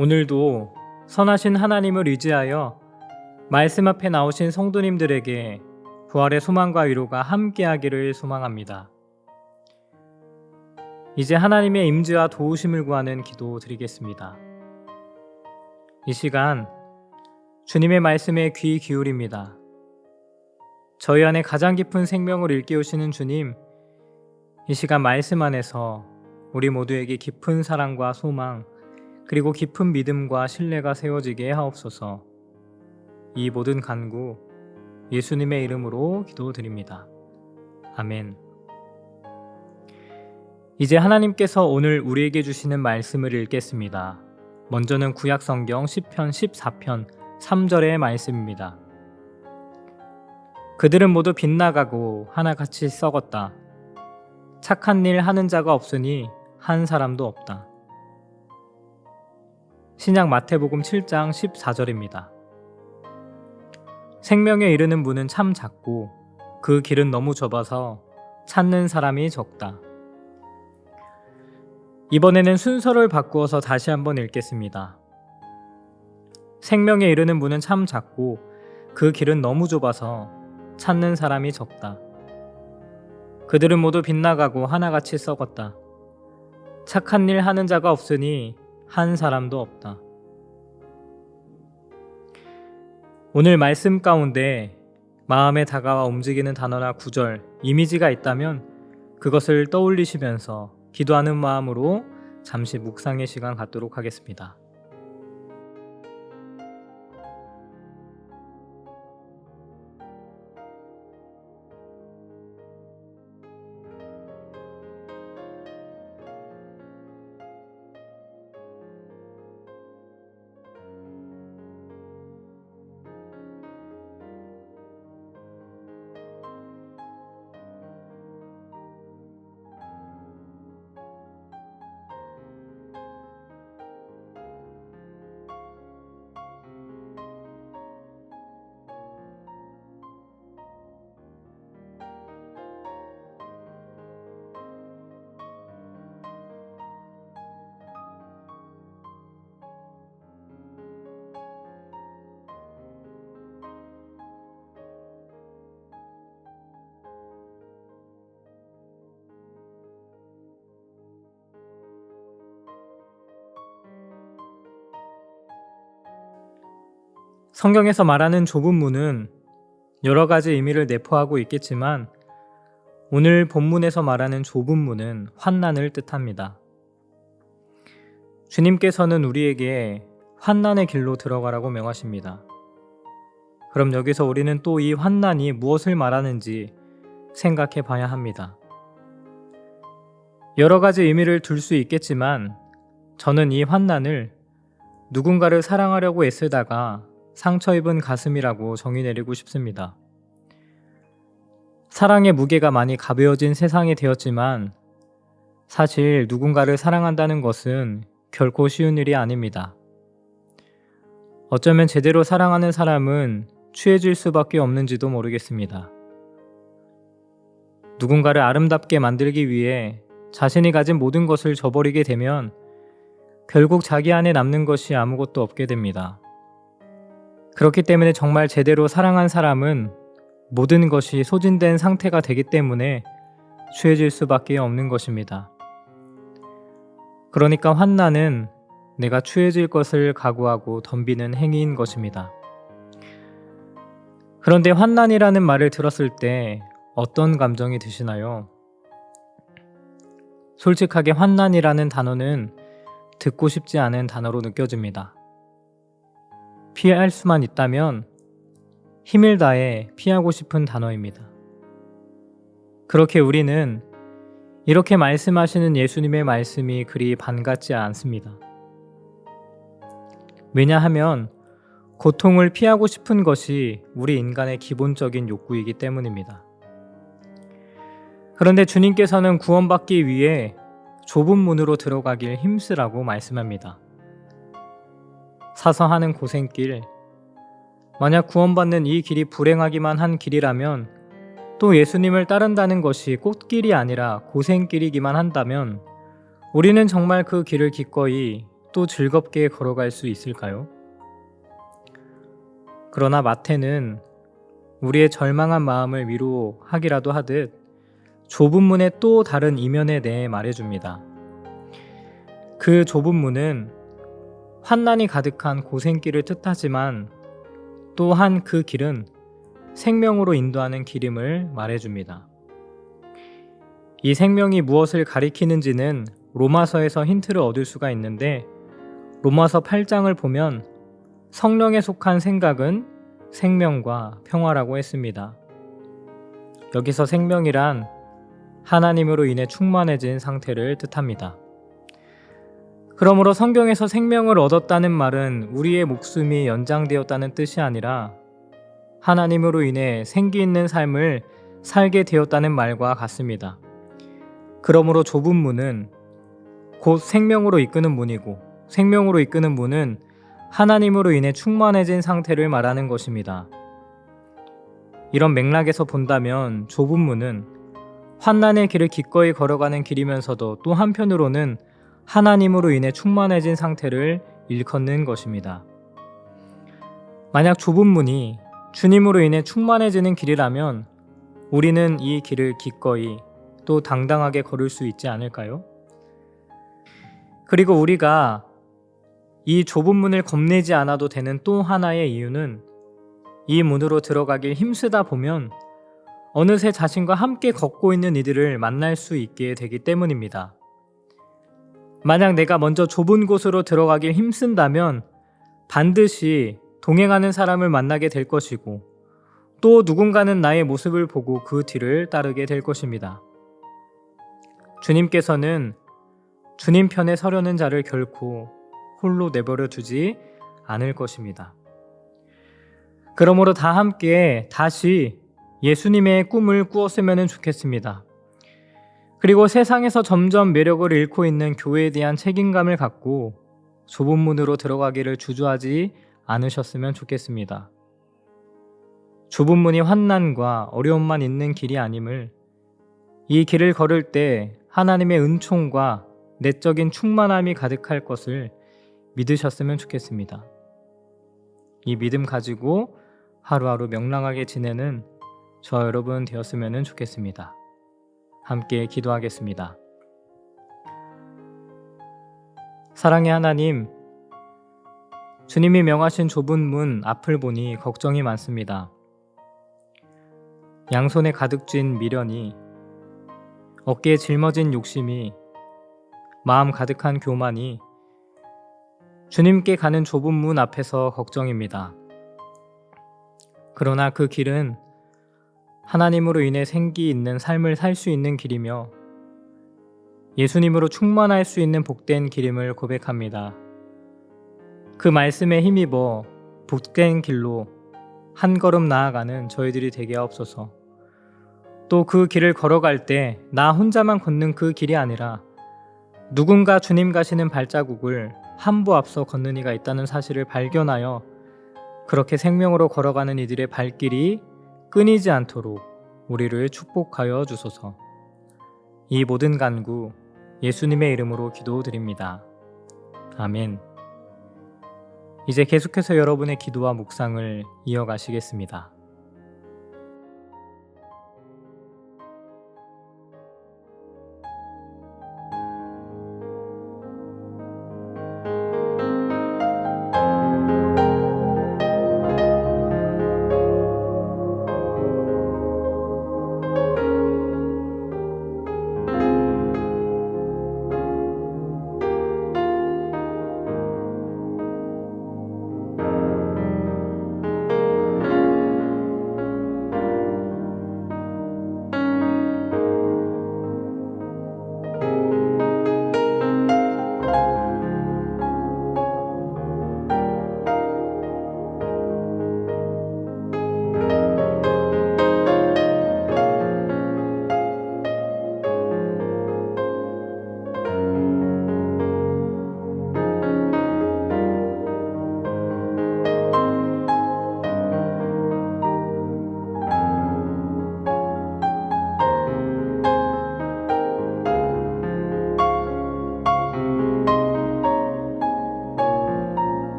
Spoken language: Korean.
오늘도 선하신 하나님을 의지하여 말씀 앞에 나오신 성도님들에게 부활의 소망과 위로가 함께하기를 소망합니다. 이제 하나님의 임재와 도우심을 구하는 기도 드리겠습니다. 이 시간 주님의 말씀에 귀 기울입니다. 저희 안에 가장 깊은 생명을 일깨우시는 주님, 이 시간 말씀 안에서 우리 모두에게 깊은 사랑과 소망, 그리고 깊은 믿음과 신뢰가 세워지게 하옵소서. 이 모든 간구 예수님의 이름으로 기도드립니다. 아멘. 이제 하나님께서 오늘 우리에게 주시는 말씀을 읽겠습니다. 먼저는 구약성경 시편 14편 3절의 말씀입니다. 그들은 모두 빗나가고 하나같이 썩었다. 착한 일 하는 자가 없으니 한 사람도 없다. 신약 마태복음 7장 14절입니다. 생명에 이르는 문은 참 작고 그 길은 너무 좁아서 찾는 사람이 적다. 이번에는 순서를 바꾸어서 다시 한번 읽겠습니다. 생명에 이르는 문은 참 작고 그 길은 너무 좁아서 찾는 사람이 적다. 그들은 모두 빗나가고 하나같이 썩었다. 착한 일 하는 자가 없으니 한 사람도 없다. 오늘 말씀 가운데 마음에 다가와 움직이는 단어나 구절, 이미지가 있다면 그것을 떠올리시면서 기도하는 마음으로 잠시 묵상의 시간 갖도록 하겠습니다. 성경에서 말하는 좁은 문은 여러 가지 의미를 내포하고 있겠지만 오늘 본문에서 말하는 좁은 문은 환난을 뜻합니다. 주님께서는 우리에게 환난의 길로 들어가라고 명하십니다. 그럼 여기서 우리는 또 이 환난이 무엇을 말하는지 생각해 봐야 합니다. 여러 가지 의미를 둘 수 있겠지만 저는 이 환난을 누군가를 사랑하려고 애쓰다가 상처 입은 가슴이라고 정의 내리고 싶습니다. 사랑의 무게가 많이 가벼워진 세상이 되었지만 사실 누군가를 사랑한다는 것은 결코 쉬운 일이 아닙니다. 어쩌면 제대로 사랑하는 사람은 취해질 수밖에 없는지도 모르겠습니다. 누군가를 아름답게 만들기 위해 자신이 가진 모든 것을 저버리게 되면 결국 자기 안에 남는 것이 아무것도 없게 됩니다. 그렇기 때문에 정말 제대로 사랑한 사람은 모든 것이 소진된 상태가 되기 때문에 취해질 수밖에 없는 것입니다. 그러니까 환난은 내가 취해질 것을 각오하고 덤비는 행위인 것입니다. 그런데 환난이라는 말을 들었을 때 어떤 감정이 드시나요? 솔직하게 환난이라는 단어는 듣고 싶지 않은 단어로 느껴집니다. 피할 수만 있다면 힘을 다해 피하고 싶은 단어입니다. 그렇게 우리는 이렇게 말씀하시는 예수님의 말씀이 그리 반갑지 않습니다. 왜냐하면 고통을 피하고 싶은 것이 우리 인간의 기본적인 욕구이기 때문입니다. 그런데 주님께서는 구원받기 위해 좁은 문으로 들어가길 힘쓰라고 말씀합니다. 사서하는 고생길, 만약 구원받는 이 길이 불행하기만 한 길이라면 또 예수님을 따른다는 것이 꽃길이 아니라 고생길이기만 한다면 우리는 정말 그 길을 기꺼이 또 즐겁게 걸어갈 수 있을까요? 그러나 마태는 우리의 절망한 마음을 위로하기라도 하듯 좁은 문의 또 다른 이면에 대해 말해줍니다. 그 좁은 문은 환난이 가득한 고생길을 뜻하지만 또한 그 길은 생명으로 인도하는 길임을 말해줍니다. 이 생명이 무엇을 가리키는지는 로마서에서 힌트를 얻을 수가 있는데 로마서 8장을 보면 성령에 속한 생각은 생명과 평화라고 했습니다. 여기서 생명이란 하나님으로 인해 충만해진 상태를 뜻합니다. 그러므로 성경에서 생명을 얻었다는 말은 우리의 목숨이 연장되었다는 뜻이 아니라 하나님으로 인해 생기 있는 삶을 살게 되었다는 말과 같습니다. 그러므로 좁은 문은 곧 생명으로 이끄는 문이고 생명으로 이끄는 문은 하나님으로 인해 충만해진 상태를 말하는 것입니다. 이런 맥락에서 본다면 좁은 문은 환난의 길을 기꺼이 걸어가는 길이면서도 또 한편으로는 하나님으로 인해 충만해진 상태를 일컫는 것입니다. 만약 좁은 문이 주님으로 인해 충만해지는 길이라면 우리는 이 길을 기꺼이 또 당당하게 걸을 수 있지 않을까요? 그리고 우리가 이 좁은 문을 겁내지 않아도 되는 또 하나의 이유는 이 문으로 들어가길 힘쓰다 보면 어느새 자신과 함께 걷고 있는 이들을 만날 수 있게 되기 때문입니다. 만약 내가 먼저 좁은 곳으로 들어가길 힘쓴다면 반드시 동행하는 사람을 만나게 될 것이고 또 누군가는 나의 모습을 보고 그 뒤를 따르게 될 것입니다. 주님께서는 주님 편에 서려는 자를 결코 홀로 내버려 두지 않을 것입니다. 그러므로 다 함께 다시 예수님의 꿈을 꾸었으면 좋겠습니다. 그리고 세상에서 점점 매력을 잃고 있는 교회에 대한 책임감을 갖고 좁은 문으로 들어가기를 주저하지 않으셨으면 좋겠습니다. 좁은 문이 환난과 어려움만 있는 길이 아님을 이 길을 걸을 때 하나님의 은총과 내적인 충만함이 가득할 것을 믿으셨으면 좋겠습니다. 이 믿음 가지고 하루하루 명랑하게 지내는 저 여러분 되었으면 좋겠습니다. 함께 기도하겠습니다. 사랑의 하나님, 주님이 명하신 좁은 문 앞을 보니 걱정이 많습니다. 양손에 가득 쥔 미련이, 어깨에 짊어진 욕심이, 마음 가득한 교만이 주님께 가는 좁은 문 앞에서 걱정입니다. 그러나 그 길은 하나님으로 인해 생기 있는 삶을 살 수 있는 길이며 예수님으로 충만할 수 있는 복된 길임을 고백합니다. 그 말씀에 힘입어 복된 길로 한 걸음 나아가는 저희들이 되게 하옵소서. 또 그 길을 걸어갈 때 나 혼자만 걷는 그 길이 아니라 누군가 주님 가시는 발자국을 한 부 앞서 걷는 이가 있다는 사실을 발견하여 그렇게 생명으로 걸어가는 이들의 발길이 끊이지 않도록 우리를 축복하여 주소서. 이 모든 간구 예수님의 이름으로 기도드립니다. 아멘. 이제 계속해서 여러분의 기도와 묵상을 이어가시겠습니다.